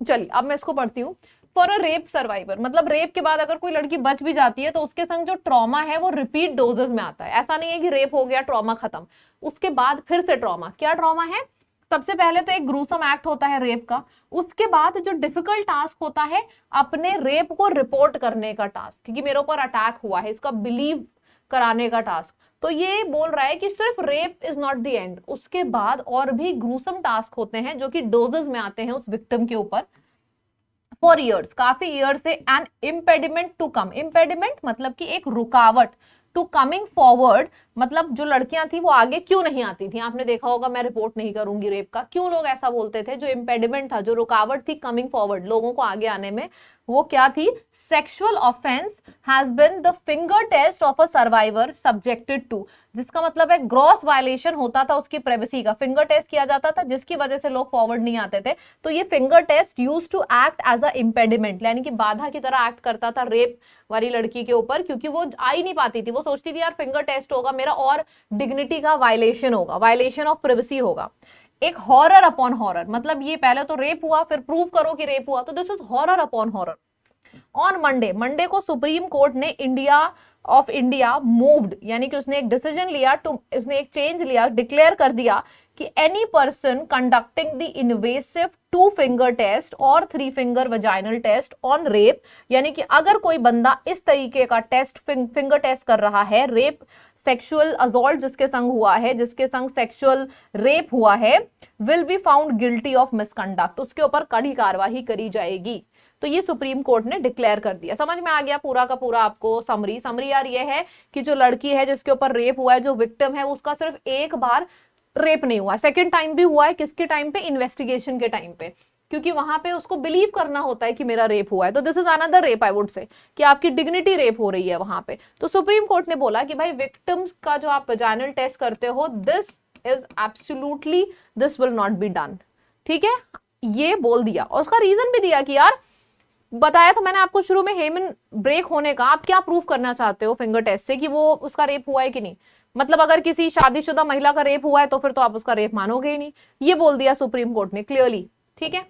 चलिए अब मैं इसको पढ़ती हूँ। फॉर अ रेप सर्वाइवर, मतलब रेप के बाद अगर कोई लड़की बच भी जाती है तो उसके संग जो ट्रॉमा है वो रिपीट डोजेस में आता है। ऐसा नहीं है कि रेप हो गया ट्रॉमा खत्म, उसके बाद फिर से ट्रॉमा। क्या ट्रॉमा है? सबसे पहले तो एक ग्रूसम एक्ट होता है रेप का, उसके बाद जो डिफिकल्ट टास्क होता है अपने रेप को रिपोर्ट करने का टास्क, क्योंकि मेरे ऊपर अटैक हुआ है, इसका बिलीव कराने का टास्क। तो ये बोल रहा है कि सिर्फ rape is not the end, उसके बाद और भी ग्रूसम टास्क होते हैं जो कि डोजेस में आते हैं उस विक्टिम के ऊपर फॉर ईयर्स, काफी ईयर से। An impediment to come, impediment मतलब कि एक रुकावट, टू कमिंग फॉरवर्ड मतलब जो लड़कियां थी वो आगे क्यों नहीं आती थी। आपने देखा होगा मैं रिपोर्ट नहीं करूंगी रेप का, क्यों लोग ऐसा बोलते थे? जो इम्पेडिमेंट था, जो रुकावट थी कमिंग फॉरवर्ड, लोगों को आगे आने में, वो क्या थी? Sexual offence has been the finger test of a survivor subjected to, जिसका मतलब है ग्रॉस वायलेशन होता था उसकी प्राइवेसी का, फिंगर टेस्ट किया जाता था जिसकी वजह से लोग फॉरवर्ड नहीं आते थे। तो ये finger test used to act as a impediment, यानी कि बाधा की तरह एक्ट करता था रेप वाली लड़की के ऊपर, क्योंकि वो आ ही नहीं पाती थी। वो सोचती थी यार फिंगर टेस्ट होगा मेरा और डिग्निटी का वायलेशन होगा, वायलेशन ऑफ प्राइवेसी होगा। एक हॉरर अपॉन हॉरर, मतलब ये पहले तो रेप हुआ फिर प्रूव करो कि रेप हुआ, तो this is horror upon horror. On Monday, Monday को सुप्रीम कोर्ट ने इंडिया मूव्ड, यानी कि उसने एक डिसीजन लिया, उसने एक चेंज लिया, डिक्लेयर कर दिया कि any person conducting the invasive 2 finger test और 3 finger vaginal test on rape, यानी कि अगर कोई बंदा इस तरीके का टेस्ट फिंगर टेस्ट कर रहा है, रेप सेक्सुअल असॉल्ट जिसके संग हुआ है, जिसके संग सेक्सुअल रेप हुआ है, will be found guilty of misconduct, उसके ऊपर कड़ी कार्रवाई करी जाएगी। तो ये सुप्रीम कोर्ट ने डिक्लेयर कर दिया। समझ में आ गया पूरा का पूरा आपको? समरी यार ये है कि जो लड़की है जिसके ऊपर रेप हुआ है, जो विक्टिम है, उसका सिर्फ एक बार रेप नहीं हुआ, सेकंड टाइम भी हुआ है। किसके टाइम पे? इन्वेस्टिगेशन के टाइम पे, क्योंकि वहां पे उसको बिलीव करना होता है कि मेरा रेप हुआ है। तो this is another rape, I would say, कि आपकी डिग्निटी रेप हो रही है वहां पे। तो सुप्रीम कोर्ट ने बोला कि भाई विक्टिम्स का जो आप वजाइनल टेस्ट करते हो, this is absolutely, this will not be done. ठीक है, ये बोल दिया और उसका रीजन भी दिया कि यार बताया था मैंने आपको शुरू में हेमन ब्रेक होने का, आप क्या प्रूफ करना चाहते हो फिंगर टेस्ट से कि वो उसका रेप हुआ है कि नहीं? मतलब अगर किसी शादीशुदा महिला का रेप हुआ है तो फिर तो आप उसका रेप मानोगे ही नहीं। ये बोल दिया सुप्रीम कोर्ट ने क्लियरली। ठीक है।